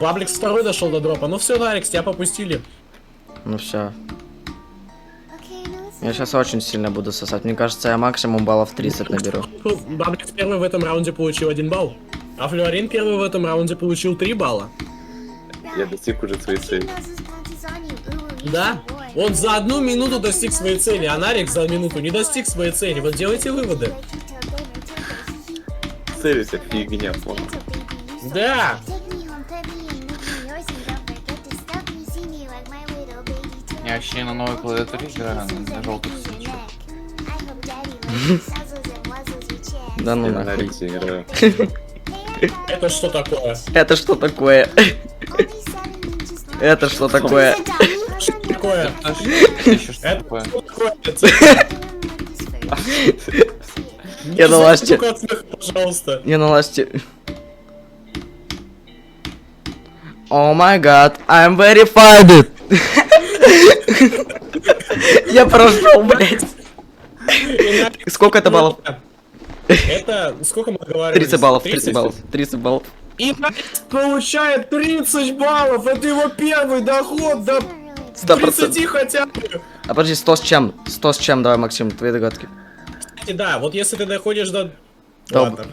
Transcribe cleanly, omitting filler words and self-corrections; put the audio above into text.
Бабликс второй дошел до дропа. Ну все, Нарикс, тебя попустили. Ну все. Я сейчас очень сильно буду сосать. Мне кажется, я максимум баллов 30 наберу. Бабликс первый в этом раунде получил 1 балл. А Флюорин первый в этом раунде получил 3 балла. Я достиг уже своей цели. Да? Он за 1 минуту достиг своей цели, а Нарикс за минуту не достиг своей цели. Вот делайте выводы. Цель это фигня, понял. Да! Я вообще на новой клавиатуре играю, на желтых свечах. Да ну Я на нахуй. Риксе играю. Это что такое? Это что такое? Это что такое? Что такое? Это еще что Это такое? что такое? Я на ласте. Звук от смеха, пожалуйста. Я на ласте. О май гад, I'm verified. Я прошел, блядь. Сколько это баллов? Это сколько мы говорили? 30 баллов, 30 баллов, 30 баллов. И Нарикс получает 30 баллов. Это его первый доход до 100%. 30 хотя бы. А подожди, 100 с чем? 100 с чем, давай, Максим, твои догадки. Кстати, да, вот если ты доходишь до... Да. Ладно.